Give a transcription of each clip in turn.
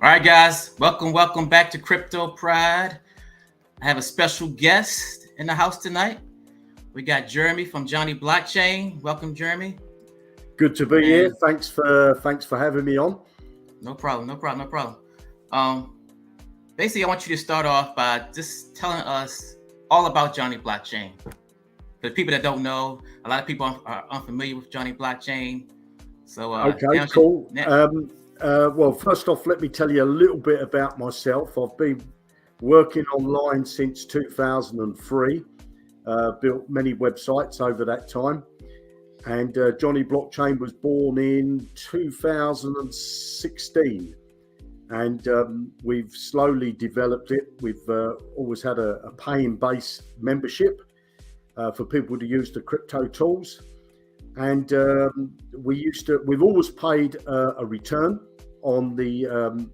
All right, guys, welcome back to Crypto Pride. I have a special guest in the house tonight. We got Jeremy from Jonny Blockchain. Welcome, Jeremy. Good to be here. Thanks for having me on. No problem. Basically, I want you to start off by just telling us all about Jonny Blockchain. For the people that don't know, a lot of people are unfamiliar with Jonny Blockchain. So, okay, cool. Well, first off, let me tell you a little bit about myself. I've been working online since 2003, built many websites over that time. And Jonny Blockchain was born in 2016. And we've slowly developed it. We've always had a paying-based membership for people to use the crypto tools. And we've always paid a return on the,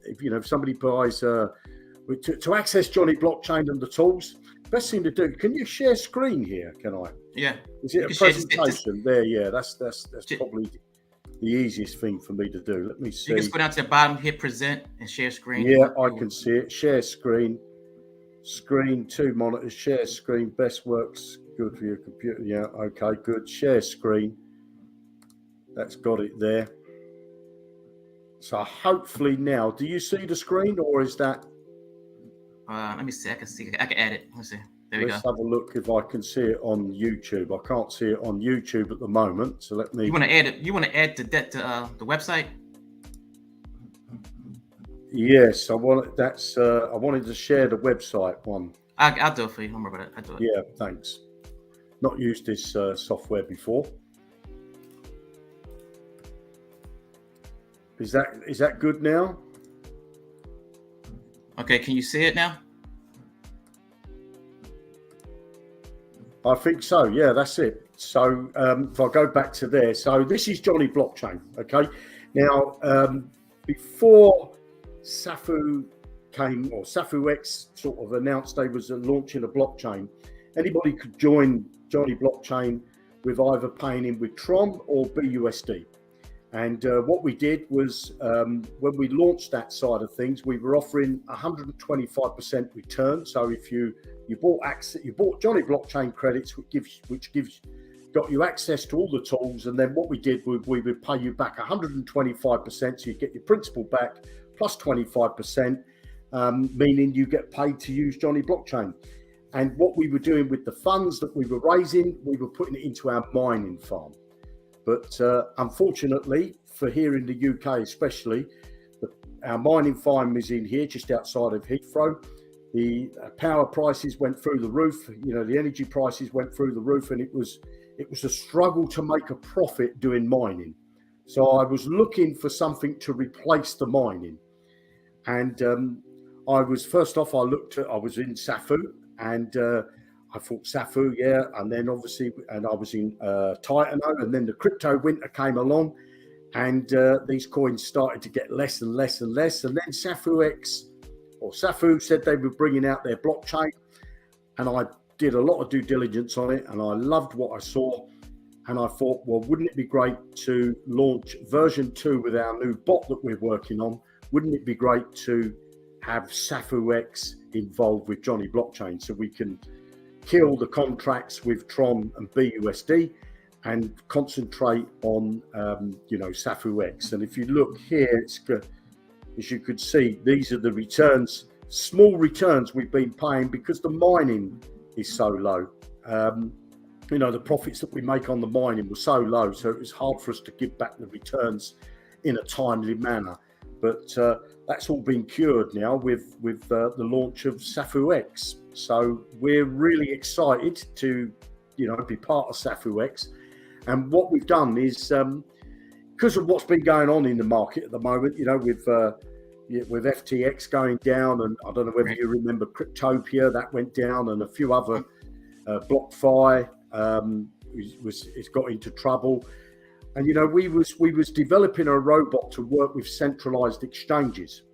if somebody buys, to access Jonny Blockchain and the tools, best thing to do, can you share screen here? Can I? Yeah. Is it a presentation? There, yeah, that's probably the easiest thing for me to do. Let me see. You can go down to the bottom, hit present and share screen. Yeah, I can see it. Share screen, two monitors, share screen, best works good for your computer. Yeah, okay, good. Share screen. That's got it there. So hopefully now, do you see the screen or is that? Let me see. I can add it. Let's see. There we go. Let's have a look if I can see it on YouTube. I can't see it on YouTube at the moment. So let me. You want to add it? You want to add the website? Yes, I want. That's. I wanted to share the website one. I'll do it for you. Don't worry about it. I'll do it. Yeah, thanks. Not used this software before. Is that good now? Okay, can you see it now? I think so. Yeah, that's it. So if I go back to there, so this is Jonny Blockchain. Okay. Now, before Safux came, or Safux sort of announced they was launching a blockchain, anybody could join Jonny Blockchain with either paying in with Tron or BUSD. And what we did was when we launched that side of things, we were offering 125% return. So if you bought Jonny Blockchain credits, which got you access to all the tools, and then what we did we would pay you back 125%, so you get your principal back plus 25%, meaning you get paid to use Jonny Blockchain. And what we were doing with the funds that we were raising, we were putting it into our mining farm. But unfortunately, for here in the UK especially, our mining farm is in here, just outside of Heathrow. The power prices went through the roof. The energy prices went through the roof, and it was a struggle to make a profit doing mining. So I was looking for something to replace the mining, and I was in Safux, and I thought Safux, yeah, and then obviously, and I was in Titano, and then the crypto winter came along, and these coins started to get less and less and less, and then Safux said they were bringing out their blockchain, and I did a lot of due diligence on it, and I loved what I saw, and I thought, well, wouldn't it be great to launch version 2 with our new bot that we're working on? Wouldn't it be great to have Safux involved with Jonny Blockchain so we can kill the contracts with Tron and BUSD and concentrate on, Safux. And if you look here, it's good. As you could see, these are the returns, small returns we've been paying because the mining is so low. The profits that we make on the mining were so low, so it was hard for us to give back the returns in a timely manner. But that's all been cured now with the launch of Safux. So we're really excited to, be part of Safux. And what we've done is, because of what's been going on in the market at the moment, with FTX going down, and I don't know whether you remember Cryptopia, that went down, and a few other, BlockFi it's got into trouble. And we was developing a robot to work with centralized exchanges.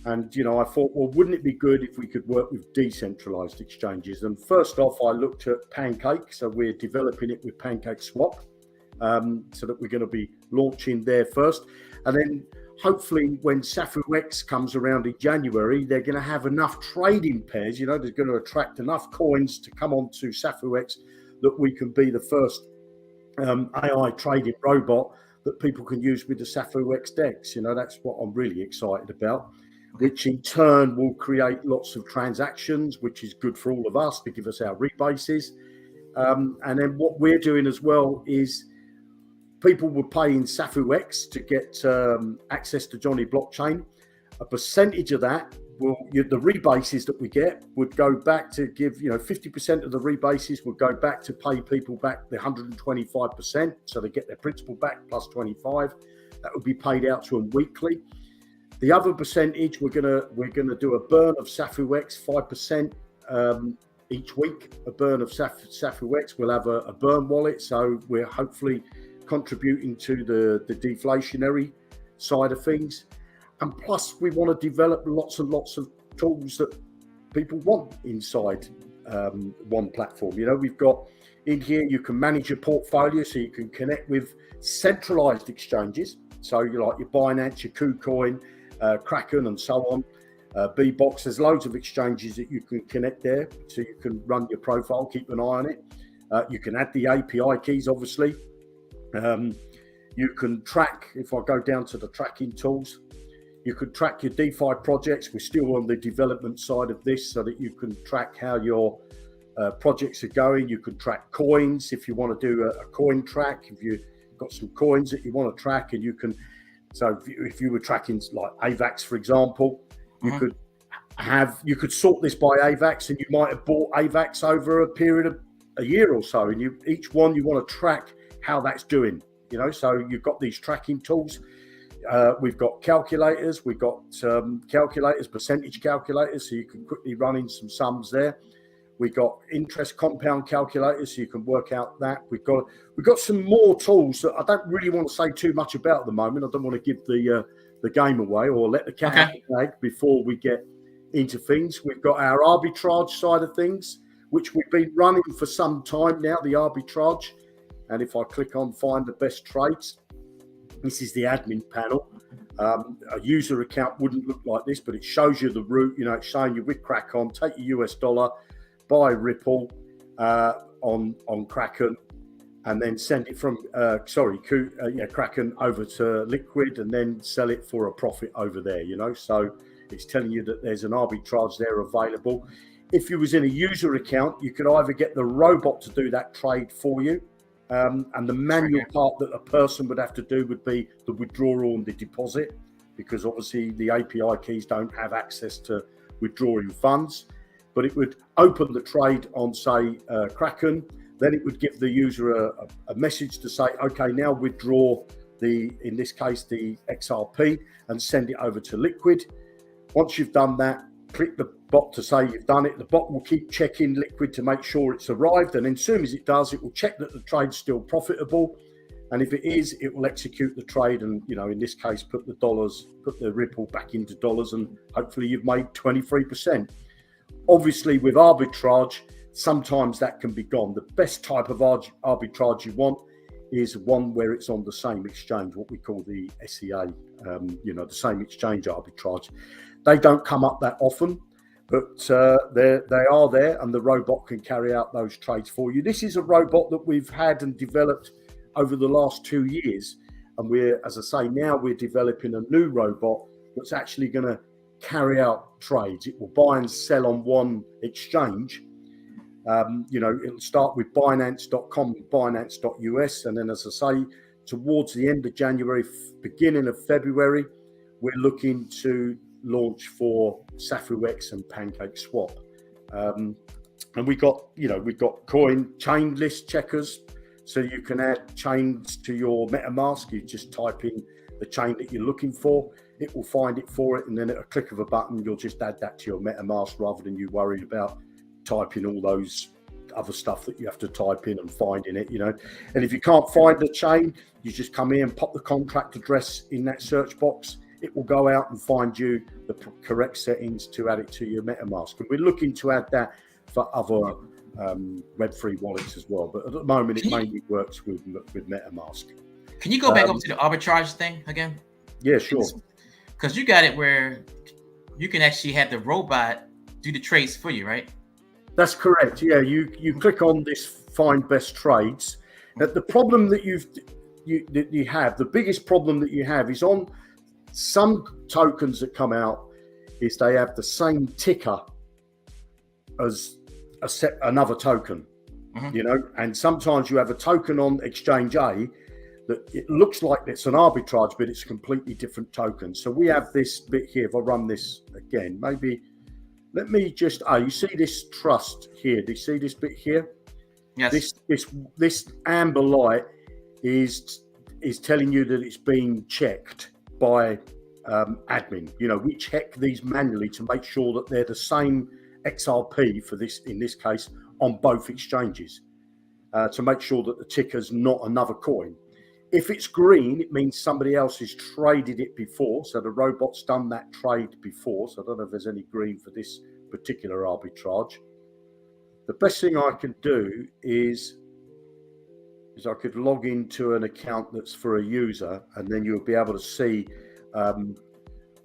And, I thought, well, wouldn't it be good if we could work with decentralized exchanges? And first off, I looked at Pancake. So we're developing it with Pancake Swap, so that we're going to be launching there first. And then hopefully when Safux comes around in January, they're going to have enough trading pairs, they're going to attract enough coins to come onto Safux that we can be the first AI trading robot that people can use with the Safux DEX. That's what I'm really excited about, which in turn will create lots of transactions, which is good for all of us to give us our rebases. And then what we're doing as well is people will pay in Safux to get access to Jonny Blockchain. A percentage of that the rebases that we get would go back to give, 50% of the rebases would go back to pay people back the 125%. So they get their principal back plus 25. That would be paid out to them weekly. The other percentage, we're gonna do a burn of Safux, 5% each week. A burn of Safux. We'll have a burn wallet, so we're hopefully contributing to the deflationary side of things. And plus, we want to develop lots and lots of tools that people want inside one platform. We've got in here, you can manage your portfolio, so you can connect with centralized exchanges. So you like your Binance, your KuCoin, Kraken, and so on. Bbox, there's loads of exchanges that you can connect there, so you can run your profile, keep an eye on it. You can add the API keys, obviously. You can track, if I go down to the tracking tools, you could track your DeFi projects. We're still on the development side of this, so that you can track how your projects are going. You can track coins if you want to do a coin track. If you've got some coins that you want to track, and you can, so if you were tracking like AVAX, for example, you could sort this by AVAX, and you might have bought AVAX over a period of a year or so, and each one you want to track how that's doing. So you've got these tracking tools. We've got calculators. We've got calculators, percentage calculators, so you can quickly run in some sums there. We've got interest compound calculators, so you can work out that. We've got some more tools that I don't really want to say too much about at the moment. I don't want to give the game away or let the cat out of the bag before we get into things. We've got our arbitrage side of things, which we've been running for some time now, the arbitrage. And if I click on find the best trades, this is the admin panel. A user account wouldn't look like this, but it shows you the route. It's showing you with Kraken, take your US dollar, buy Ripple on Kraken, and then send it from Kraken over to Liquid, and then sell it for a profit over there. So it's telling you that there's an arbitrage there available. If you was in a user account, you could either get the robot to do that trade for you. And the manual part that a person would have to do would be the withdrawal and the deposit, because obviously the API keys don't have access to withdrawing funds. But it would open the trade on, say, Kraken. Then it would give the user a message to say, okay, now withdraw in this case, the XRP, and send it over to Liquid. Once you've done that, click the bot to say you've done it. The bot will keep checking Liquid to make sure it's arrived, and then as soon as it does, it will check that the trade's still profitable, and if it is, it will execute the trade, and in this case, put the Ripple back into dollars, and hopefully you've made 23%. Obviously, with arbitrage, sometimes that can be gone. The best type of arbitrage you want is one where it's on the same exchange, what we call the SEA, the same exchange arbitrage. They don't come up that often, but they are there, and the robot can carry out those trades for you. This is a robot that we've had and developed over the last 2 years, and as I say, now we're developing a new robot that's actually going to carry out trades. It will buy and sell on one exchange. It'll start with Binance.com, Binance.us, and then, as I say, towards the end of January, beginning of February, we're looking to launch for Safux and PancakeSwap, and we've got coin chain list checkers, so you can add chains to your MetaMask. You just type in the chain that you're looking for, it will find it for it, and then at a click of a button, you'll just add that to your MetaMask rather than you worried about typing all those other stuff that you have to type in and finding it. And if you can't find the chain, you just come in and pop the contract address in that search box. It will go out and find you the correct settings to add it to your MetaMask. And we're looking to add that for other Web3 wallets as well. But at the moment, it mainly works with MetaMask. Can you go back up to the arbitrage thing again? Yeah, sure. because you got it where you can actually have the robot do the trades for you, right? That's correct. Yeah, you click on this find best trades. The problem that you have, the biggest problem that you have is on some tokens that come out is they have the same ticker as another token, you know, and sometimes you have a token on exchange A that it looks like it's an arbitrage, but it's a completely different token. So we have this bit here. If I run this again, maybe let me just, you see this trust here? Do you see this bit here? Yes. This amber light is telling you that it's being checked by admin. You know, we check these manually to make sure that they're the same XRP for this, in this case, on both exchanges, to make sure that the ticker's not another coin. If it's green, it means somebody else has traded it before. So the robot's done that trade before. So I don't know if there's any green for this particular arbitrage. The best thing I can do is I could log into an account that's for a user, and then you'll be able to see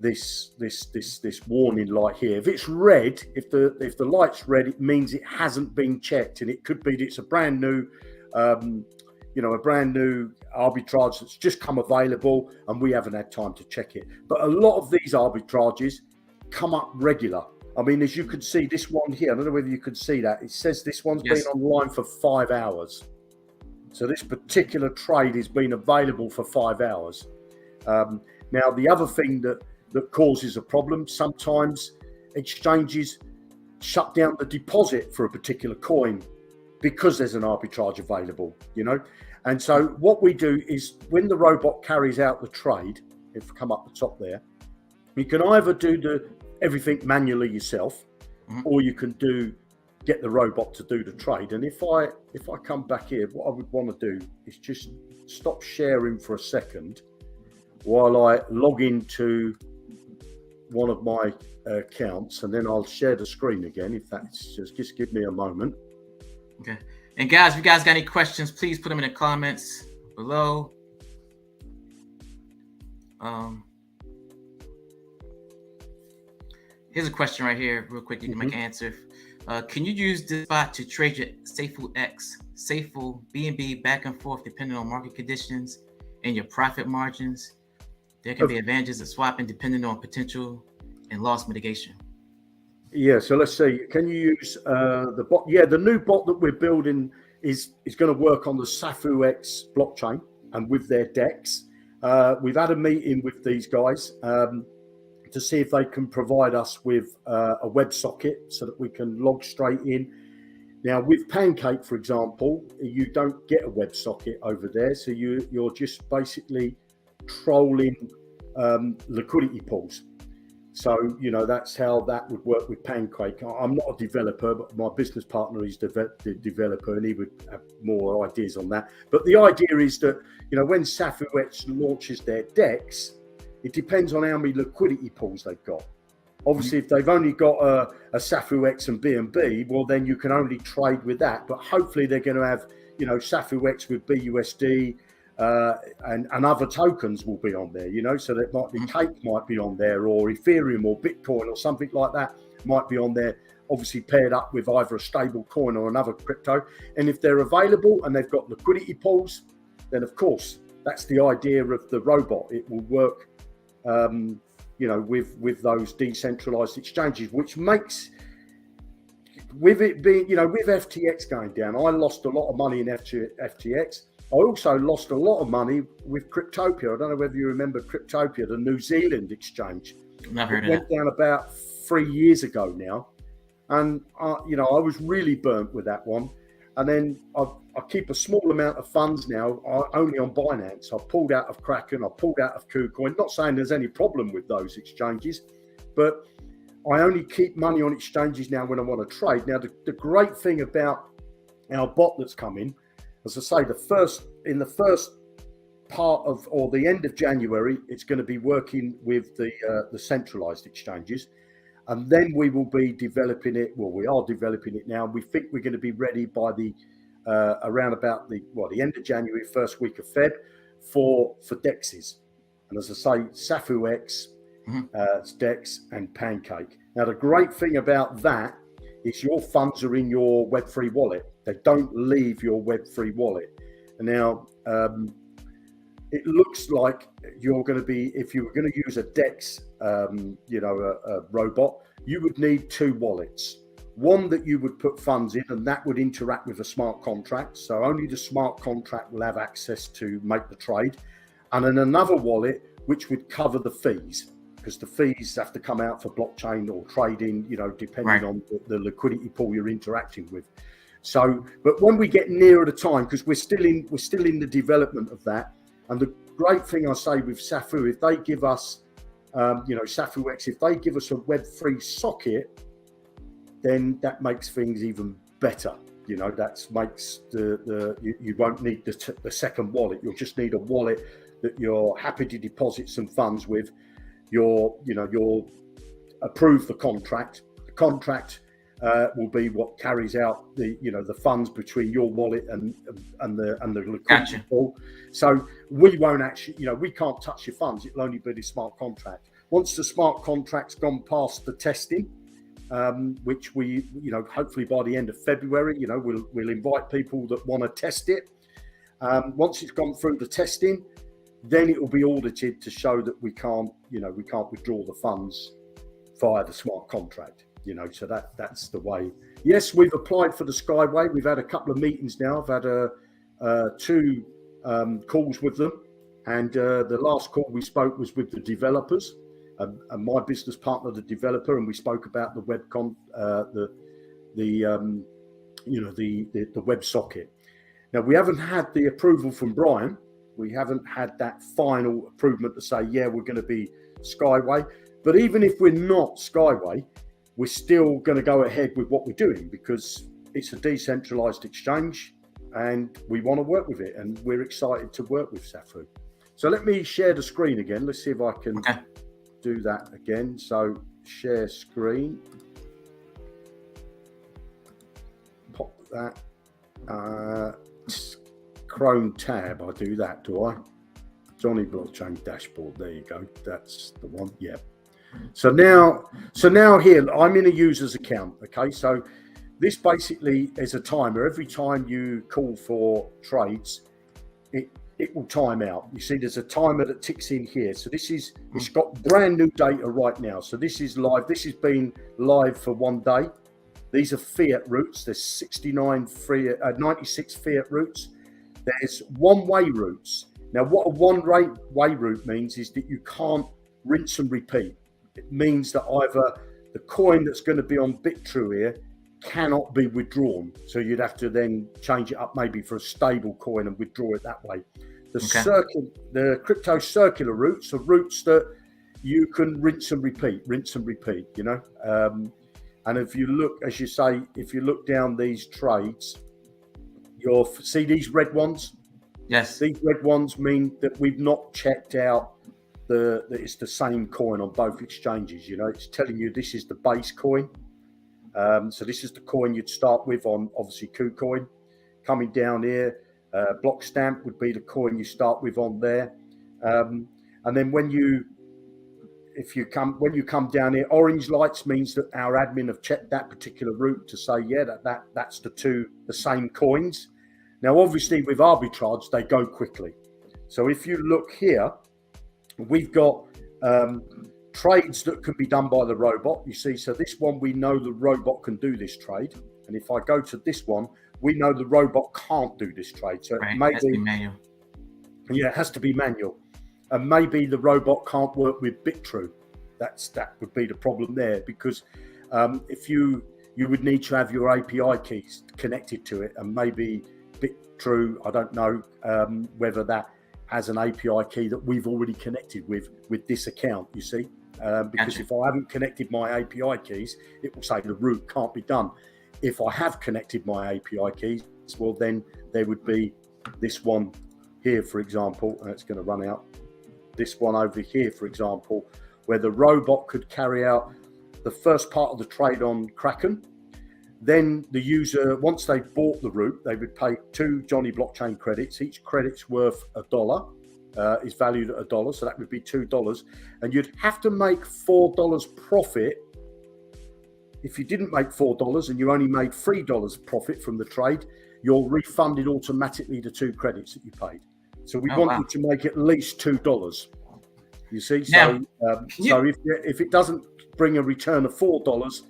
this warning light here. If it's red, if the light's red, it means it hasn't been checked, and it could be that it's a brand new, a brand new arbitrage that's just come available, and we haven't had time to check it. But a lot of these arbitrages come up regular. I mean, as you can see, this one here, I don't know whether you can see that. It says this one's been online for 5 hours. So this particular trade has been available for 5 hours. Now, the other thing that causes a problem, sometimes exchanges shut down the deposit for a particular coin because there's an arbitrage available, you know. And so what we do is when the robot carries out the trade, if you come up the top there, you can either do everything manually yourself, or you can get the robot to do the trade. And if I come back here, what I would want to do is just stop sharing for a second while I log into one of my accounts, and then I'll share the screen again. If that's just give me a moment. Okay. And guys, if you guys got any questions, please put them in the comments below. Here's a question right here, real quick. You can make an answer. Can you use this bot to trade your Safux, BNB back and forth depending on market conditions and your profit margins? There can be advantages of swapping depending on potential and loss mitigation. Yeah, so let's see. Can you use the bot? Yeah, the new bot that we're building is going to work on the Safux blockchain and with their DEX. We've had a meeting with these guys to see if they can provide us with a WebSocket so that we can log straight in. Now, with Pancake, for example, you don't get a WebSocket over there, so you're just basically trolling liquidity pools. So, you know, that's how that would work with Pancake. I'm not a developer, but my business partner is the developer, and he would have more ideas on that. But the idea is that, you know, when Safux launches their DEX, it depends on how many liquidity pools they've got. Obviously, if they've only got a Safux and BNB, well, then you can only trade with that. But hopefully they're going to have, you know, Safux with BUSD, and other tokens will be on there, you know, so that might be Cake might be on there, or Ethereum or Bitcoin or something like that might be on there, obviously paired up with either a stable coin or another crypto. And if they're available and they've got liquidity pools, then of course that's the idea of the robot. It will work, you know, with those decentralized exchanges, which makes, with it being, you know, with FTX going down, I lost a lot of money in FTX. I also lost a lot of money with Cryptopia. I don't know whether you remember Cryptopia, the New Zealand exchange. Never heard of it. Went down about 3 years ago now. And, you know, I was really burnt with that one. And then I keep a small amount of funds now, only on Binance. I pulled out of Kraken, I pulled out of KuCoin. Not saying there's any problem with those exchanges, but I only keep money on exchanges now when I want to trade. Now, the great thing about our bot that's coming, as I say, in the first part of, or the end of January, it's going to be working with the centralized exchanges, and then we will be developing it. Well, we are developing it now. We think we're going to be ready by the around about the end of January, first week of Feb, for DEXs. And as I say, Safux It's DEX and Pancake. Now, the great thing about that is your funds are in your Web3 wallet. They don't leave your Web3 wallet. And now, it looks like you're going to be, if you were going to use a DEX, a robot, you would need 2 wallets. One that you would put funds in, and that would interact with a smart contract. So only the smart contract will have access to make the trade. And then another wallet, which would cover the fees, because the fees have to come out for blockchain or trading, depending on the liquidity pool you're interacting with. So, but when we get nearer the time, because we're still in the development of that, and the great thing I say with Safu, if they give us, Safux, if they give us a Web3 socket, then that makes things even better. That makes you won't need the second wallet. You'll just need a wallet that you're happy to deposit some funds with. You'll approve the contract. The contract will be what carries out the funds between your wallet and the liquidity pool. So we won't actually, we can't touch your funds. It'll only be the smart contract. Once the smart contract's gone past the testing, which we, hopefully by the end of February, we'll invite people that want to test it. Once it's gone through the testing, then it will be audited to show that we can't withdraw the funds via the smart contract. So that's the way. Yes, we've applied for the Skyway. We've had a couple of meetings now. I've had 2 calls with them, and the last call we spoke was with the developers, and my business partner, the developer, and we spoke about the the WebSocket. Now, we haven't had the approval from Brian. We haven't had that final approval to say, yeah, we're going to be Skyway. But even if we're not Skyway, we're still going to go ahead with what we're doing, because it's a decentralized exchange and we want to work with it, and we're excited to work with Safu. So let me share the screen again. Let's see if I can do that again. So share screen. Pop that. Chrome tab, I do that, do I? Jonny Blockchain dashboard, there you go, that's the one. Yeah. So now here I'm in a user's account. Okay, so this basically is a timer. Every time you call for trades, it will time out. You see there's a timer that ticks in here. So it's got brand new data right now. So this is live. This has been live for 1 day. These are fiat routes. There's 96 fiat routes. There's one-way routes. Now, what a one-way route means is that you can't rinse and repeat. It means that either the coin that's going to be on BitTrue here cannot be withdrawn. So you'd have to then change it up maybe for a stable coin and withdraw it that way. The crypto circular routes are routes that you can rinse and repeat, and if you look, as you say, if you look down these trades, you'll see these red ones. Yes. These red ones mean that we've not checked out that it's the same coin on both exchanges. It's telling you this is the base coin. So this is the coin you'd start with on, obviously, KuCoin. Coming down here, Block Stamp would be the coin you start with on there. And then when you come down here, orange lights means that our admin have checked that particular route to say, yeah, that's the same coins. Now, obviously, with arbitrage, they go quickly. So if you look here, we've got trades that can be done by the robot. You see, so this one, we know the robot can do this trade. And if I go to this one, we know the robot can't do this trade. So right. It has to be manual. Yeah, it has to be manual. And maybe the robot can't work with BitTrue. That would be the problem there, because if you would need to have your API keys connected to it, and maybe BitTrue, I don't know whether that has an API key that we've already connected with this account, you see, because if I haven't connected my API keys, it will say the route can't be done. If I have connected my API keys, well, then there would be this one here, for example, and it's going to run out. This one over here, for example, where the robot could carry out the first part of the trade on Kraken. Then the user, once they bought the route, they would pay 2 Jonny Blockchain credits. Each credit's worth $1. is valued at $1, so that would be $2, and you'd have to make $4 profit. If you didn't make $4 and you only made $3 profit from the trade, you're refunded automatically the 2 credits that you paid. So we want you to make at least $2. You see, so if it doesn't bring a return of $4,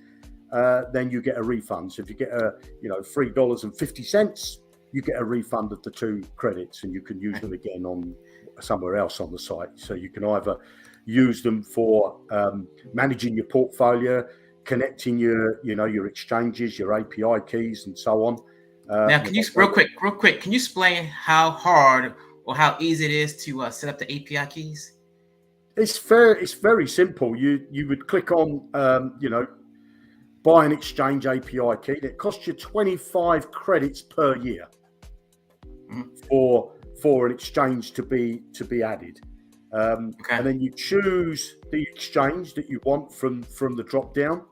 then you get a refund. So if you get $3.50, you get a refund of the 2 credits, and you can use them again on somewhere else on the site. So you can either use them for managing your portfolio, connecting your exchanges, your API keys, and so on. Now, can you real quick? Can you explain how hard or how easy it is to set up the API keys? It's very simple. You would click on buy an exchange API key. It costs you 25 credits per year for an exchange to be added. And then you choose the exchange that you want from the drop down.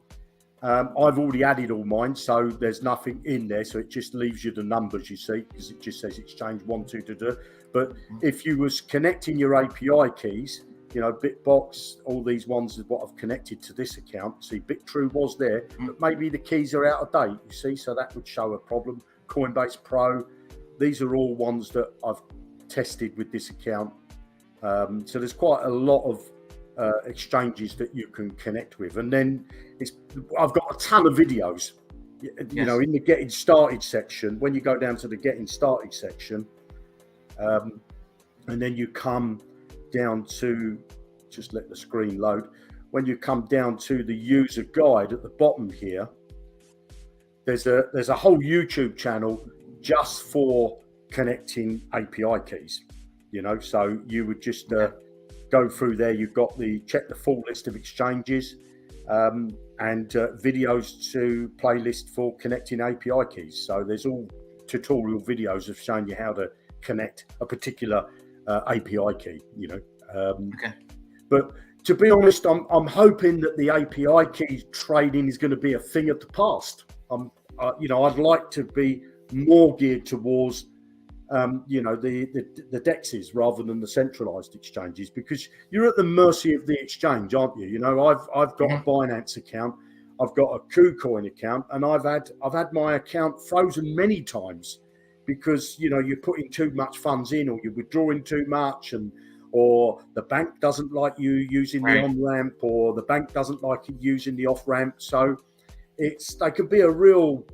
I've already added all mine, so there's nothing in there, so it just leaves you the numbers, you see, because it just says exchange 1, 2, 2. But if you was connecting your API keys, Bitbox, all these ones is what I've connected to this account. See, BitTrue was there, but maybe the keys are out of date, you see, so that would show a problem. Coinbase Pro, these are all ones that I've tested with this account. So there's quite a lot of exchanges that you can connect with, and then I've got a ton of videos. In the getting started section. When you go down to the getting started section, and then you come down to, just let the screen load. When you come down to the user guide at the bottom here, there's a whole YouTube channel just for connecting API keys. So you would just go through there. You've got check the full list of exchanges, and videos to playlist for connecting API keys. So there's all tutorial videos of showing you how to connect a particular API key. But to be honest, I'm hoping that the API key trading is going to be a thing of the past. I'd like to be more geared towards the DEXs rather than the centralized exchanges, because you're at the mercy of the exchange, aren't you? I've got a Binance account, I've got a KuCoin account, and I've had my account frozen many times because you're putting too much funds in, or you're withdrawing too much, or the bank doesn't like you using the on ramp, or the bank doesn't like you using the off ramp. So they can be a real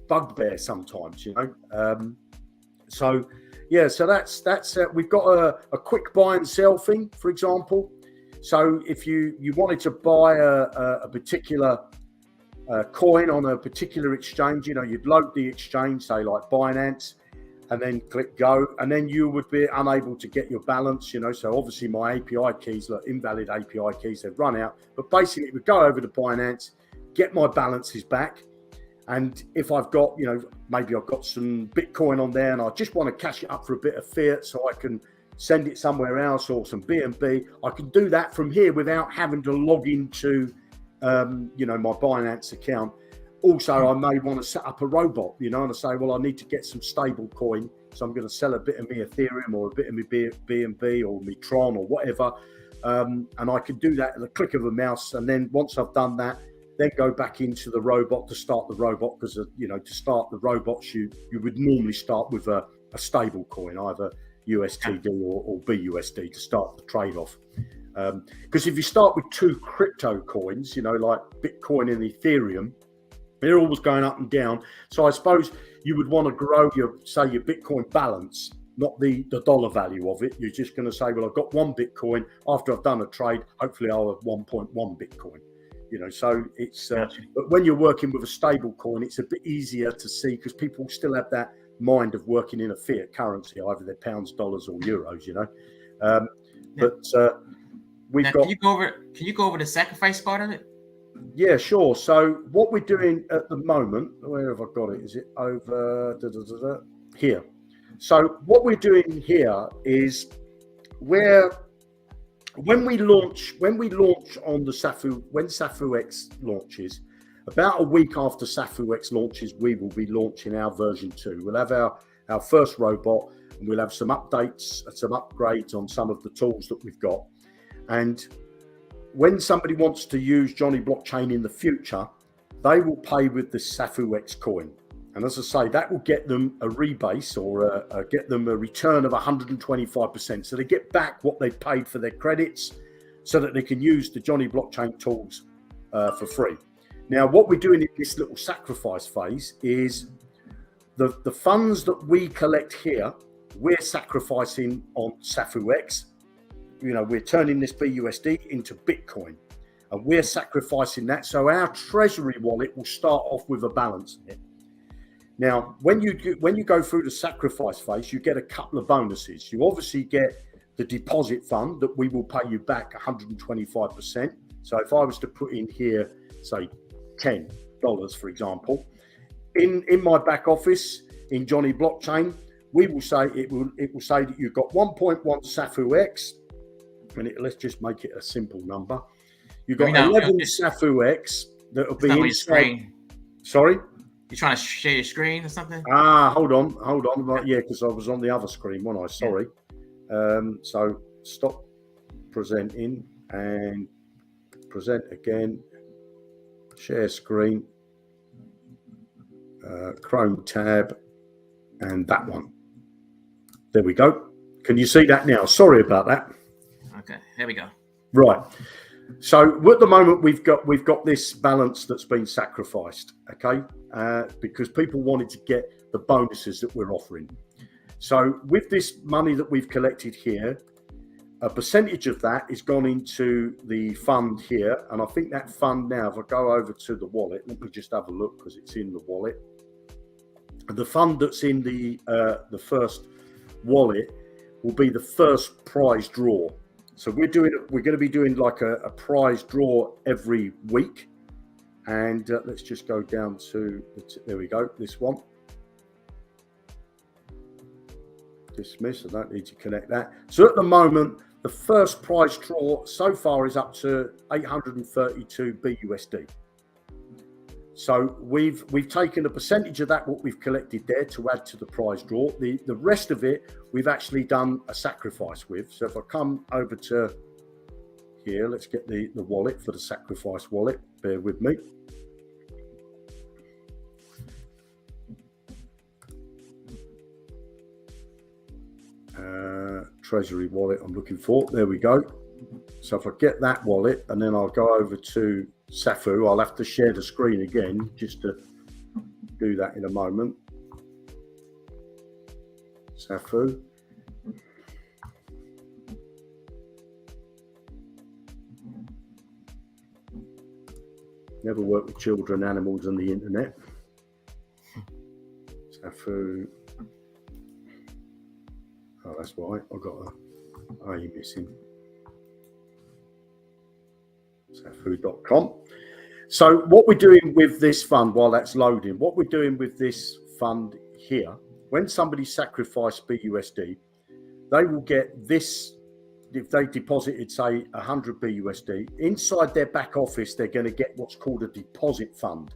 bugbear sometimes, So that's we've got a quick buy and sell thing, for example. So if you wanted to buy a particular coin on a particular exchange, you'd load the exchange, say like Binance, and then click go, and then you would be unable to get your balance. So obviously my API keys, invalid API keys, they've run out. But basically, it would go over to Binance, get my balances back. And if I've got, maybe I've got some Bitcoin on there and I just want to cash it up for a bit of fiat so I can send it somewhere else, or some BNB, I can do that from here without having to log into, my Binance account. Also, I may want to set up a robot, and I say, well, I need to get some stable coin. So I'm going to sell a bit of my Ethereum or a bit of my BNB or my Tron or whatever. And I can do that at the click of a mouse. And then once I've done that, then go back into the robot to start the robot, because to start the robots you would normally start with a stable coin, either USTD or BUSD, to start the trade off. Because if you start with 2 crypto coins, like Bitcoin and Ethereum, they're always going up and down. So I suppose you would want to grow your Bitcoin balance, not the dollar value of it. You're just going to say, well, I've got 1 Bitcoin. After I've done a trade, hopefully I'll have 1.1 Bitcoin. So it's but when you're working with a stable coin, it's a bit easier to see, because people still have that mind of working in a fiat currency, either they're pounds, dollars, or euros. But we've got. Can you go over the sacrifice part of it? Yeah, sure. So what we're doing at the moment, where have I got it? Is it over here? So what we're doing here is when we launch on the when Safux launches, about a week after Safux launches, we will be launching our version 2. We'll have our first robot, and we'll have some updates, some upgrades on some of the tools that we've got. And when somebody wants to use Jonny Blockchain in the future, they will pay with the Safux coin. And as I say, that will get them a rebase or get them a return of 125%. So they get back what they paid for their credits so that they can use the Jonny Blockchain tools for free. Now, what we're doing in this little sacrifice phase is the funds that we collect here, we're sacrificing on Safux. We're turning this BUSD into Bitcoin, and we're sacrificing that. So our treasury wallet will start off with a balance in it. Now, when you go through the sacrifice phase, you get a couple of bonuses. You obviously get the deposit fund that we will pay you back 125%. So if I was to put in here, say $10, for example, in my back office in Jonny Blockchain, we will say it will say that you've got 1.1 Safux, and let's just make it a simple number. You've got 11 Safux that will be inside. Sorry. You trying to share your screen or something? Hold on. Right, yeah, because I was on the other screen, wasn't I? Sorry. Yeah. So stop presenting and present again. Share screen. Chrome tab, and that one. There we go. Can you see that now? Sorry about that. Okay, here we go. Right. So at the moment we've got this balance that's been sacrificed, okay? Because people wanted to get the bonuses that we're offering. So with this money that we've collected here, a percentage of that is gone into the fund here, and I think that fund now, if I go over to the wallet, let me just have a look because it's in the wallet. The fund that's in the first wallet will be the first prize draw. So we're going to be doing like a prize draw every week, and let's just go down to there we go. This one, dismiss. I don't need to connect that. So at the moment, the first prize draw so far is up to 832 BUSD. So we've taken a percentage of that, what we've collected there, to add to the prize draw. The rest of it, we've actually done a sacrifice with. So if I come over to here, let's get the wallet for the sacrifice wallet. Bear with me. Treasury wallet I'm looking for. There we go. So if I get that wallet and then I'll go over to Safux, I'll have to share the screen again just to do that in a moment. Safux. Never work with children, animals, and the internet. Safux. Oh, that's why I got a A missing. Safux.com. So what we're doing with this fund while that's loading, what we're doing with this fund here, when somebody sacrificed BUSD, they will get this. If they deposited, say, 100 BUSD, inside their back office, they're going to get what's called a deposit fund.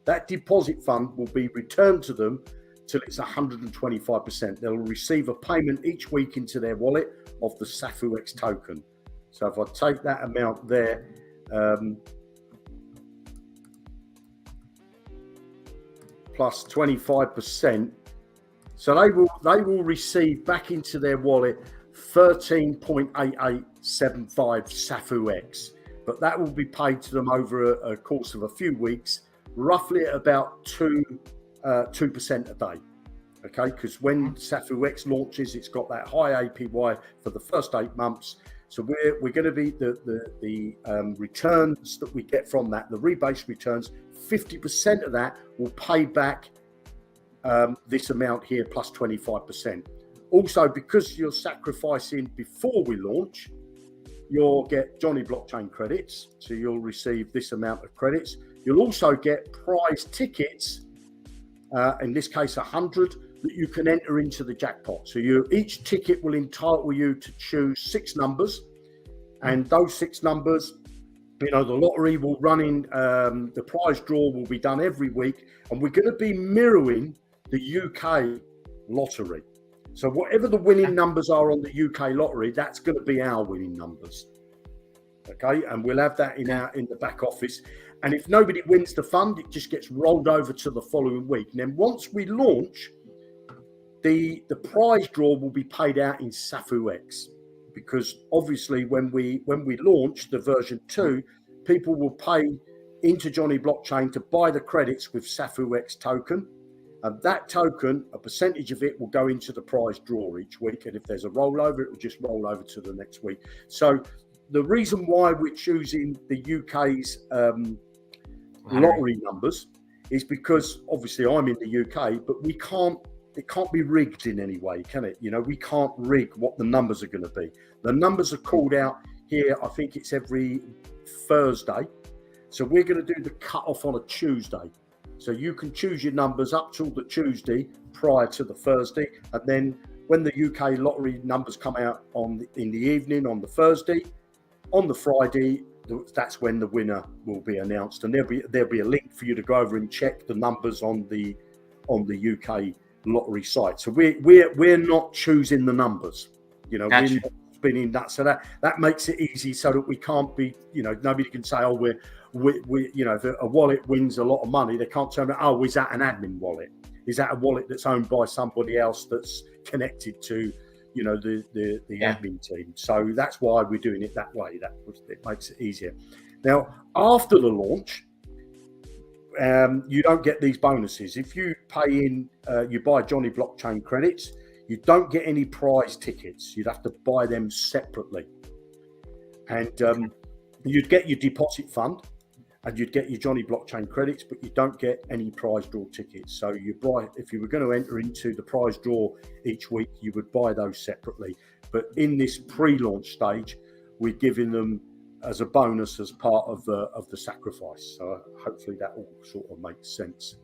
That deposit fund will be returned to them till it's 125%. They'll receive a payment each week into their wallet of the Safux token. So if I take that amount there, plus 25%, so they will receive back into their wallet 13.8875 Safux, but that will be paid to them over a course of a few weeks, roughly at about 2% a day. Okay, because when Safux launches, it's got that high APY for the first 8 months. So we're going to be the returns that we get from that, the rebase returns, 50% of that will pay back this amount here plus 25%. Also, because you're sacrificing before we launch, you'll get Jonny Blockchain credits. So you'll receive this amount of credits. You'll also get prize tickets, in this case 100, that you can enter into the jackpot. So each ticket will entitle you to choose 6 numbers, and those 6 numbers, the lottery will run in, the prize draw will be done every week, and we're going to be mirroring the UK lottery. So whatever the winning numbers are on the UK lottery, that's going to be our winning numbers. Okay, and we'll have that in the back office. And if nobody wins the fund, it just gets rolled over to the following week. And then once we launch, the prize draw will be paid out in Safux, because obviously when we launch the version 2, people will pay into Jonny Blockchain to buy the credits with Safux token. And that token, a percentage of it will go into the prize draw each week. And if there's a rollover, it will just roll over to the next week. So the reason why we're choosing the UK's lottery numbers is because obviously I'm in the UK, but it can't be rigged in any way, can it? You know, we can't rig what the numbers are going to be. The numbers are called out here. I think it's every Thursday. So we're going to do the cut-off on a Tuesday. So you can choose your numbers up till the Tuesday prior to the Thursday. And then when the UK lottery numbers come out in the evening on the Thursday, on the Friday, that's when the winner will be announced. And there'll be a link for you to go over and check the numbers on the UK lottery site. So we're not choosing the numbers. You know, Gotcha. we're not spinning that. So that makes it easy so that we can't be, you know, nobody can say, oh, we you know, if a wallet wins a lot of money, they can't tell me, oh, is that an admin wallet? Is that a wallet that's owned by somebody else that's connected to, you know, the admin team? So that's why we're doing it that way. It makes it easier. Now, after the launch, you don't get these bonuses. If you pay in, you buy Jonny Blockchain credits, you don't get any prize tickets. You'd have to buy them separately. And you'd get your deposit fund and you'd get your Jonny Blockchain credits, but you don't get any prize draw tickets. So if you were going to enter into the prize draw each week, you would buy those separately. But in this pre-launch stage, we're giving them as a bonus as part of the sacrifice. So hopefully that all sort of makes sense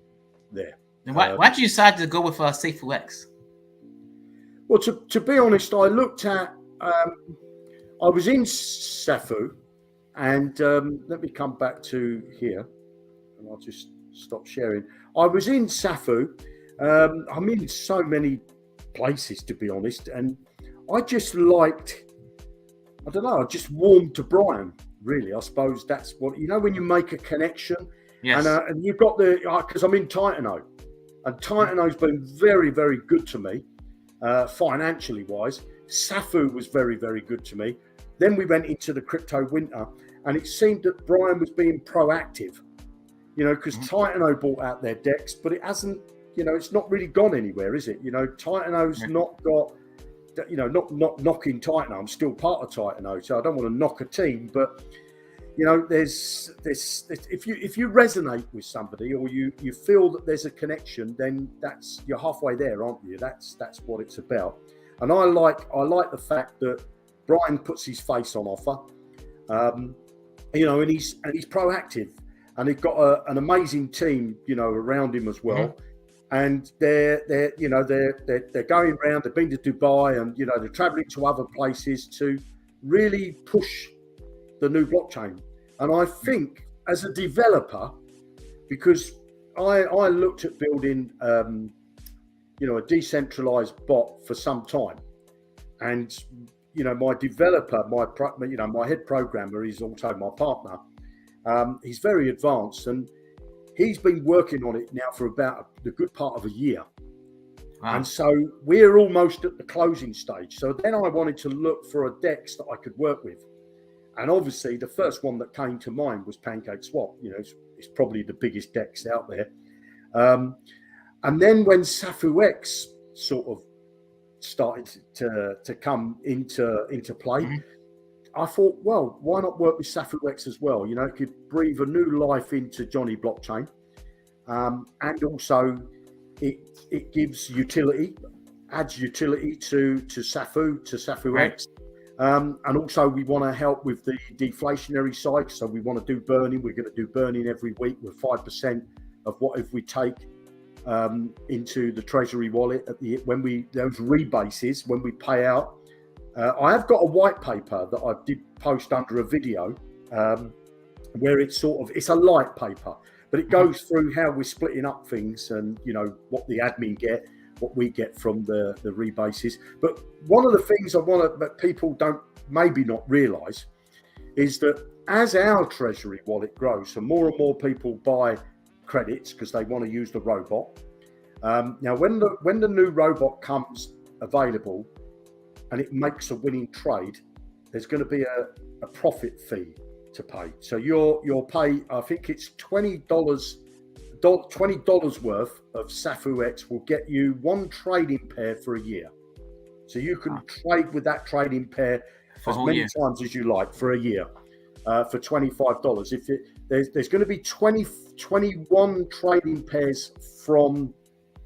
there. And why'd you decide to go with Safux? Well, to be honest, I looked at, I was in Safux, and let me come back to here, and I'll just stop sharing. I was in Safux. I'm in so many places, to be honest, and I just liked, I don't know, I just warmed to Brian, really. I suppose that's what, you know, when you make a connection. Yes. And you've got because I'm in Titano, and Titano's been very, very good to me, financially wise. Safux was very, very good to me. Then we went into the crypto winter, and it seemed that Brian was being proactive, you know, because Titano bought out their decks, but it hasn't, you know, it's not really gone anywhere, is it? You know, Titano's not got, you know, not knocking Titano. I'm still part of Titano, so I don't want to knock a team, but you know, there's if you resonate with somebody or you feel that there's a connection, then you're halfway there, aren't you? That's what it's about. And I like the fact that Brian puts his face on offer, you know, and he's proactive, and they've got an amazing team, you know, around him as well. And they're going around. They've been to Dubai, and you know, they're traveling to other places to really push the new blockchain. And I think as a developer, because I looked at building you know, a decentralized bot for some time, and you know, my developer, my head programmer is also my partner. He's very advanced, and he's been working on it now for about the good part of a year. Wow. And so we're almost at the closing stage. So then I wanted to look for a DEX that I could work with. And obviously the first one that came to mind was PancakeSwap. You know, it's probably the biggest DEX out there. And then when Safux sort of started to come into play, I thought, well, why not work with Safux as well? You know, it could breathe a new life into Jonny Blockchain, and also it gives utility, adds utility to Safux. Right. And also we want to help with the deflationary side, so we want to do burning. We're going to do burning every week with 5% of what if we take into the treasury wallet at those rebases when we pay out. I have got a white paper that I did post under a video, where it's a light paper, but it goes through how we're splitting up things and, you know, what the admin get. what we get from the rebases. But one of the things that people don't maybe not realise is that as our treasury wallet grows, so more and more people buy credits because they want to use the robot. Now, when the new robot comes available and it makes a winning trade, there's going to be a profit fee to pay. So you'll pay, I think it's $20 worth of Safux will get you one trading pair for a year. So you can trade with that trading pair as many times as you like for a year for $25. There's going to be 21 trading pairs from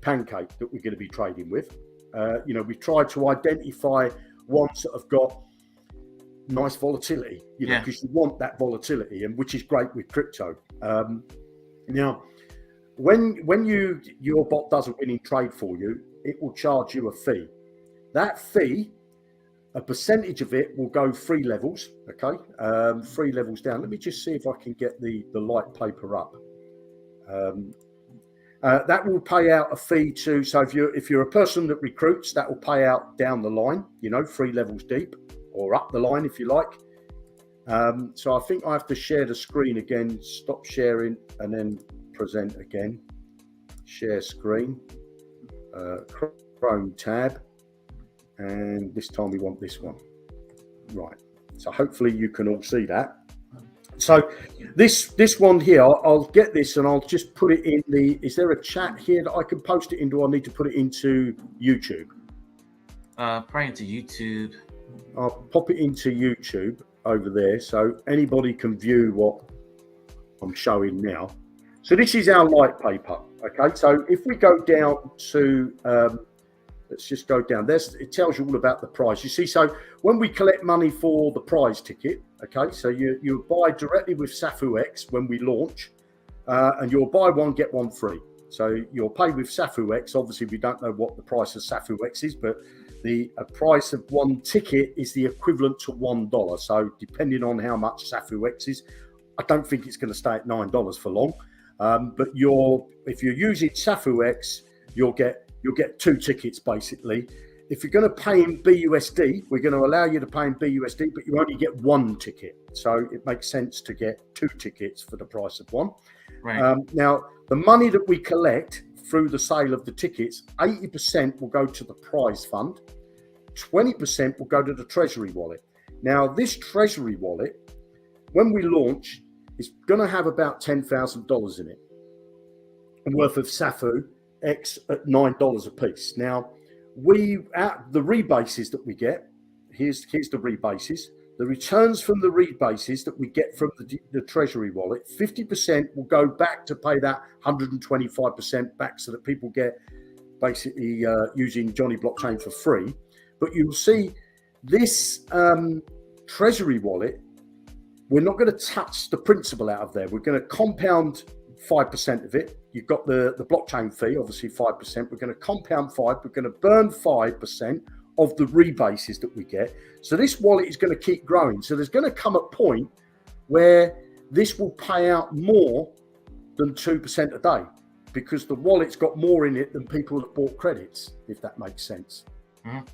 Pancake that we're going to be trading with. We try to identify ones that have got nice volatility, because you want that volatility, and which is great with crypto. Now, when your bot does a winning trade for you, it will charge you a fee. That fee, a percentage of it will go 3 levels. Okay, 3 levels down. Let me just see if I can get the light paper up. That will pay out a fee to. So if you're a person that recruits, that will pay out down the line. 3 levels deep, or up the line if you like. So I think I have to share the screen again. Stop sharing and then present again. Share screen. Chrome tab. And this time we want this one. Right. So hopefully you can all see that. So this one here, I'll get this and I'll just put it in the. Is there a chat here that I can post it into? Or I need to put it into YouTube. Probably into YouTube. I'll pop it into YouTube over there, so anybody can view what I'm showing now. So this is our light paper. Okay. So if we go down to. Let's just go down. It tells you all about the prize. You see, so when we collect money for the prize ticket, okay, so you buy directly with Safux when we launch, and you'll buy one, get one free. So you'll pay with Safux. Obviously, we don't know what the price of Safux is, but the price of one ticket is the equivalent to $1. So depending on how much Safux is, I don't think it's going to stay at $9 for long. But if you're using Safux, you'll get 2 tickets basically. If you're going to pay in BUSD, we're going to allow you to pay in BUSD, but you only get 1 ticket. So it makes sense to get 2 tickets for the price of 1. Right. Now, the money that we collect through the sale of the tickets, 80% will go to the prize fund, 20% will go to the treasury wallet. Now, this treasury wallet, when we launch, is going to have about $10,000 in it, worth of Safux X at $9 a piece. Now, the rebases that we get, here's the rebases. The returns from the rebases that we get from the treasury wallet, 50% will go back to pay that 125% back, so that people get basically using Jonny Blockchain for free. But you'll see this treasury wallet, we're not going to touch the principal out of there. We're going to compound 5% of it. You've got the blockchain fee, obviously 5%. We're going to compound 5. We're going to burn 5% of the rebases that we get. So this wallet is going to keep growing. So there's going to come a point where this will pay out more than 2% a day, because the wallet's got more in it than people that bought credits, if that makes sense. Mm-hmm.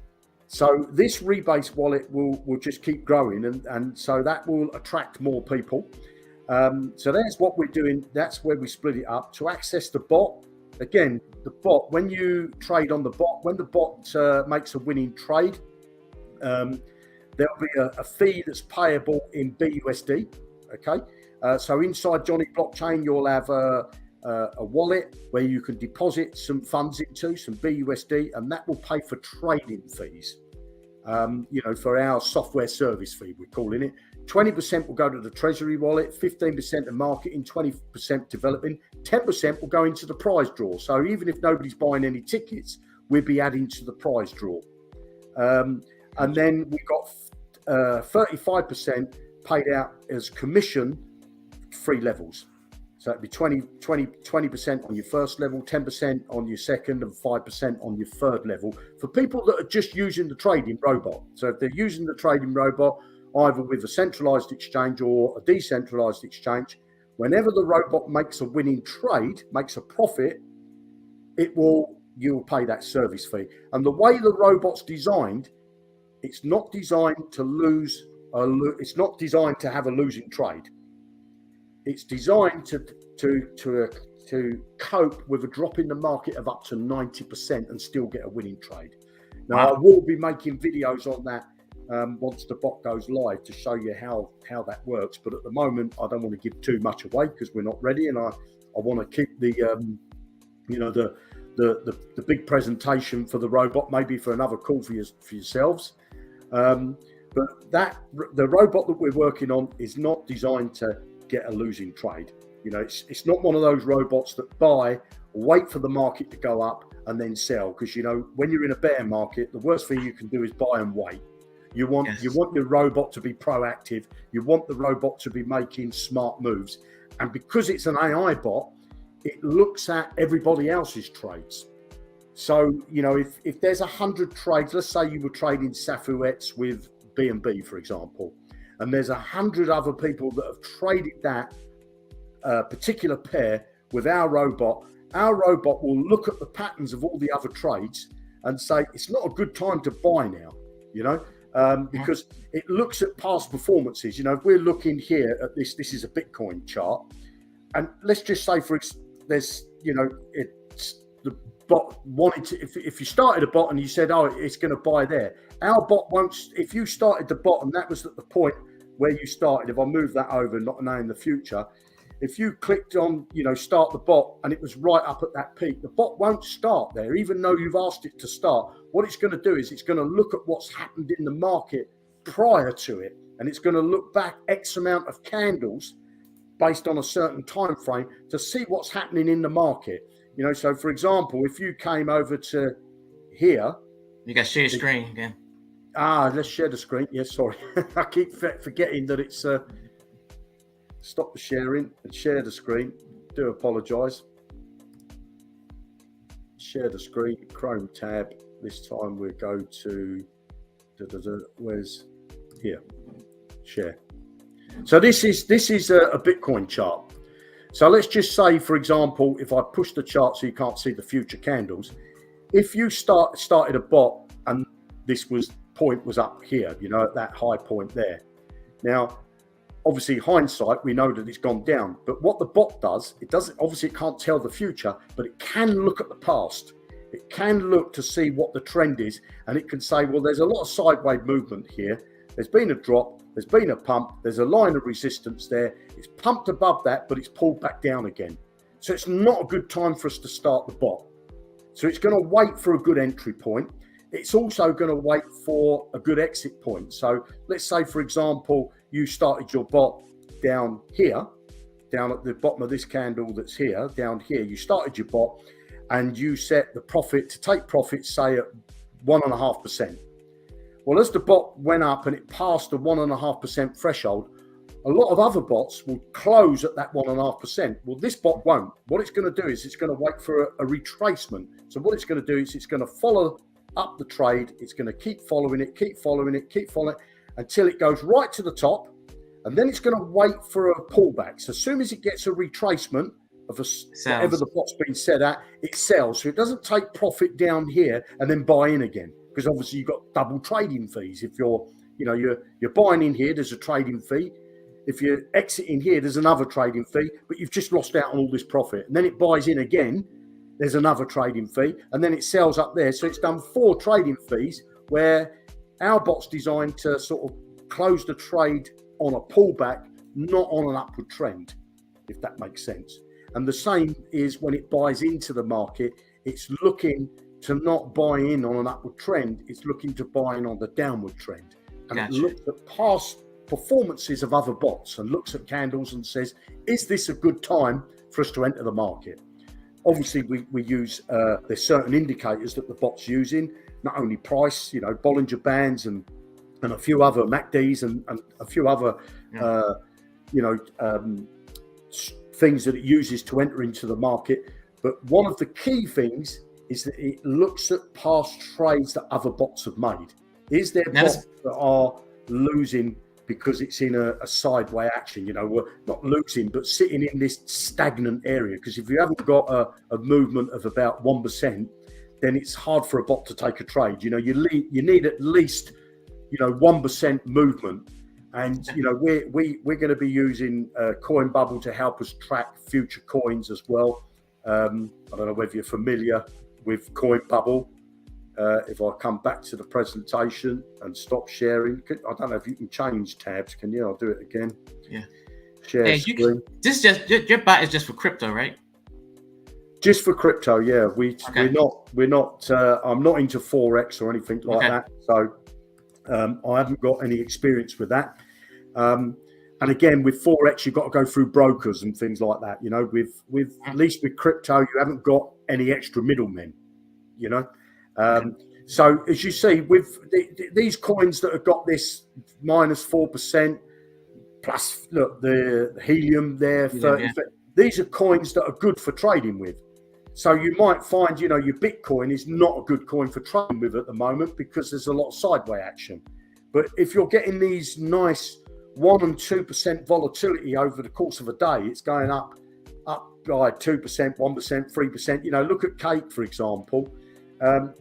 So this rebase wallet will just keep growing, and so that will attract more people. So that's what we're doing. That's where we split it up. To access the bot, again, the bot, when you trade on the bot, when the bot makes a winning trade, there'll be a fee that's payable in BUSD. Okay. So inside Jonny Blockchain, you'll have a wallet where you can deposit some funds into, some BUSD, and that will pay for trading fees. For our software service fee, we're calling it. 20% will go to the treasury wallet, 15% to marketing, 20% developing, 10% will go into the prize draw. So even if nobody's buying any tickets, we'll be adding to the prize draw. And then we've got 35% paid out as commission, 3 levels. So it'd be 20% on your first level, 10% on your second, and 5% on your third level for people that are just using the trading robot. So if they're using the trading robot, either with a centralized exchange or a decentralized exchange, whenever the robot makes a winning trade, makes a profit, it will you'll pay that service fee. And the way the robot's designed, it's not designed to lose. It's not designed to have a losing trade. It's designed to cope with a drop in the market of up to 90% and still get a winning trade. Now, I will be making videos on that once the bot goes live to show you how that works. But at the moment, I don't want to give too much away because we're not ready, and I want to keep the the big presentation for the robot maybe for another call for yourselves. But the robot that we're working on is not designed to get a losing trade. It's not one of those robots that buy, wait for the market to go up and then sell. Because when you're in a bear market, the worst thing you can do is buy and wait. You want your robot to be proactive. You want the robot to be making smart moves. And because it's an AI bot, it looks at everybody else's trades. So, if there's 100 trades, let's say you were trading Safux with B&B, for example, and there's 100 other people that have traded that particular pair with our robot will look at the patterns of all the other trades and say, it's not a good time to buy now, because it looks at past performances. If we're looking here at this is a Bitcoin chart, and let's just say it's the bot wanted to, if you started a bot and you said, oh, it's going to buy there, our bot won't. If you started the bot and that was at the point where you started, if I move that over, not now in the future, if you clicked on, start the bot and it was right up at that peak, the bot won't start there, even though you've asked it to start. What it's going to do is it's going to look at what's happened in the market prior to it, and it's going to look back X amount of candles based on a certain time frame to see what's happening in the market. So for example, if you came over to here, you got share screen again. Let's share the screen. Yes, sorry. I keep forgetting that it's stop the sharing and share the screen. Do apologize. Share the screen, Chrome tab. This time we'll go to where's here, share. So this is a Bitcoin chart. So let's just say, for example, if I push the chart so you can't see the future candles, if you started a bot and this point was up here, at that high point there. Now, obviously, hindsight, we know that it's gone down. But what the bot does, it can't tell the future, but it can look at the past. It can look to see what the trend is, and it can say, well, there's a lot of sideways movement here. There's been a drop, there's been a pump, there's a line of resistance there. It's pumped above that, but it's pulled back down again. So it's not a good time for us to start the bot. So it's going to wait for a good entry point. It's also going to wait for a good exit point. So let's say, for example, you started your bot down here, down at the bottom of this candle that's here, down here, you started your bot and you set the profit to take profit, say at 1.5%. Well, as the bot went up and it passed the 1.5% threshold, a lot of other bots will close at that 1.5%. Well, this bot won't. What it's going to do is it's going to wait for a retracement. So what it's going to do is it's going to follow up the trade. It's going to keep following it until it goes right to the top. And then it's going to wait for a pullback. So as soon as it gets a retracement of whatever the bot's been set at, it sells. So it doesn't take profit down here and then buy in again. Because obviously you've got double trading fees. If you're buying in here, there's a trading fee. If you're exiting here, there's another trading fee, but you've just lost out on all this profit. And then it buys in again, there's another trading fee, and then it sells up there. So it's done 4 trading fees where our bot's designed to sort of close the trade on a pullback, not on an upward trend, if that makes sense. And the same is when it buys into the market, it's looking to not buy in on an upward trend, it's looking to buy in on the downward trend. And Gotcha. It looks at past performances of other bots and looks at candles and says, is this a good time for us to enter the market? Obviously, we use, there's certain indicators that the bot's using, not only price, Bollinger Bands and a few other MACDs and a few other, things that it uses to enter into the market. But one of the key things is that it looks at past trades that other bots have made. Is there bots that are losing because it's in a sideways action? We're not losing, but sitting in this stagnant area. Because if you haven't got a movement of about 1%, then it's hard for a bot to take a trade. You need at least 1% movement. And we're going to be using Coin Bubble to help us track future coins as well. I don't know whether you're familiar with Coin Bubble. If I come back to the presentation and stop sharing, I don't know if you can change tabs. Can you? I'll do it again. Yeah. Share screen. This just your bot is just for crypto, right? Just for crypto, yeah. We're not. I'm not into Forex or anything like that. So I haven't got any experience with that. And again, with Forex, you've got to go through brokers and things like that. With at least with crypto, you haven't got any extra middlemen. So as you see, with these coins that have got this -4%, plus look, the helium there, 30, these are coins that are good for trading with. So you might find, your Bitcoin is not a good coin for trading with at the moment because there's a lot of sideways action. But if you're getting these nice 1% and 2% volatility over the course of a day, it's going up by 2%, 1%, 3%. Look at Cake, for example.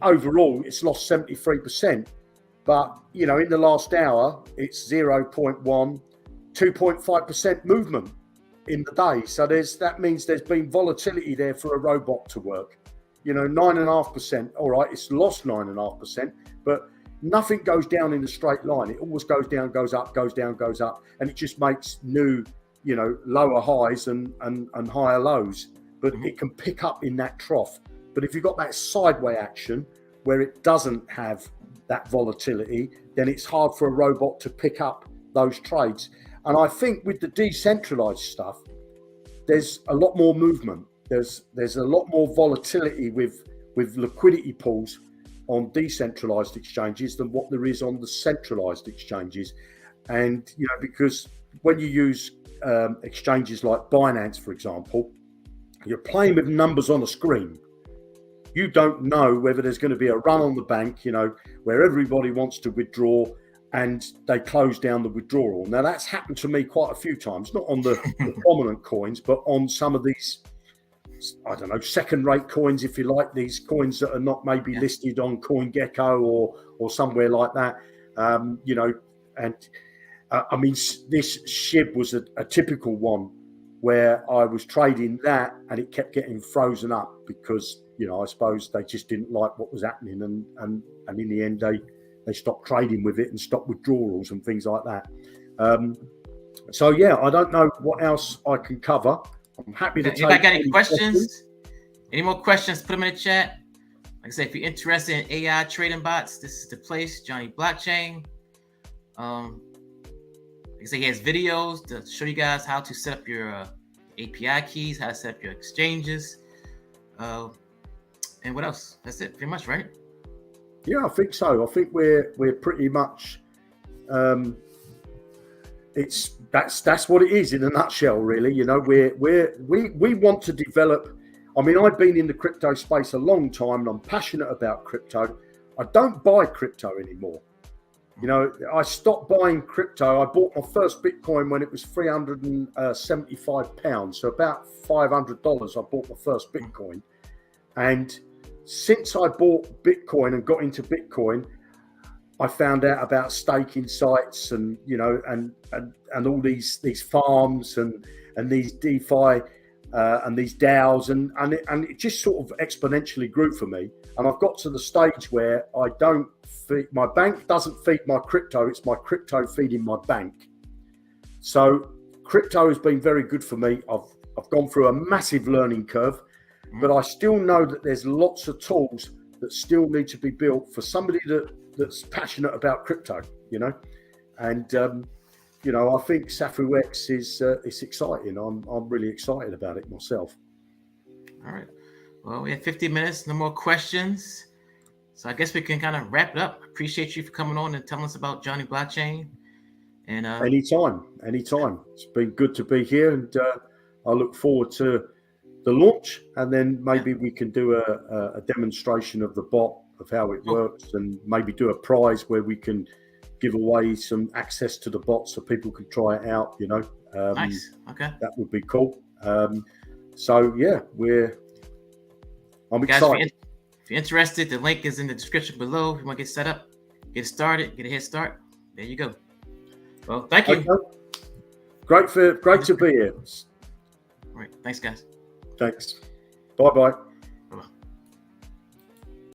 Overall, it's lost 73%. But, in the last hour, it's 0.1, 2.5% movement in the day. So that means there's been volatility there for a robot to work. 9.5%. All right, it's lost 9.5%, but nothing goes down in a straight line. It always goes down, goes up, goes down, goes up, and it just makes new, lower highs and higher lows. But it can pick up in that trough. But if you've got that sideways action where it doesn't have that volatility, then it's hard for a robot to pick up those trades. And I think with the decentralized stuff, there's a lot more movement. There's a lot more volatility with liquidity pools on decentralized exchanges than what there is on the centralized exchanges. And, because when you use exchanges like Binance, for example, you're playing with numbers on a screen. You don't know whether there's going to be a run on the bank, where everybody wants to withdraw and they close down the withdrawal. Now, that's happened to me quite a few times, not on the prominent coins, but on some of these, I don't know, second-rate coins, if you like, these coins that are not maybe listed on CoinGecko or somewhere like that, this SHIB was a typical one where I was trading that and it kept getting frozen up because, I suppose they just didn't like what was happening and in the end they stopped trading with it and stopped withdrawals and things like that. I don't know what else I can cover. I'm happy to take. Anybody got any questions? Any more questions? Put them in the chat. Like I said, if you're interested in AI trading bots, this is the place. Jonny Blockchain. Like I said, he has videos to show you guys how to set up your API keys, how to set up your exchanges, and what else? That's it, pretty much, right? Yeah, I think so. I think we're pretty much. That's what it is in a nutshell, really. We want to develop. I mean, I've been in the crypto space a long time, and I'm passionate about crypto. I don't buy crypto anymore. I stopped buying crypto. I bought my first Bitcoin when it was £375, so about $500. I bought my first Bitcoin, and since I bought Bitcoin and got into Bitcoin, I found out about staking sites and and all these farms and these DeFi and these DAOs and it just sort of exponentially grew for me. And I've got to the stage where my bank doesn't feed my crypto; it's my crypto feeding my bank. So crypto has been very good for me. I've gone through a massive learning curve, but I still know that there's lots of tools that still need to be built for somebody that's passionate about crypto, and I think Safux is exciting. I'm really excited about it myself. All right. Well, we have 50 minutes, no more questions. So I guess we can kind of wrap it up. Appreciate you for coming on and telling us about Jonny Blockchain. And anytime. It's been good to be here, and I look forward to the launch, and then maybe we can do a demonstration of the bot, of how it works, and maybe do a prize where we can give away some access to the bot so people can try it out. Nice. Okay. That would be cool. I'm excited. If you're interested, the link is in the description below. If you want to get set up, get started, get a head start. There you go. Well, thank you. Okay. Great to be here. All right. Thanks, guys. Thanks. Bye-bye.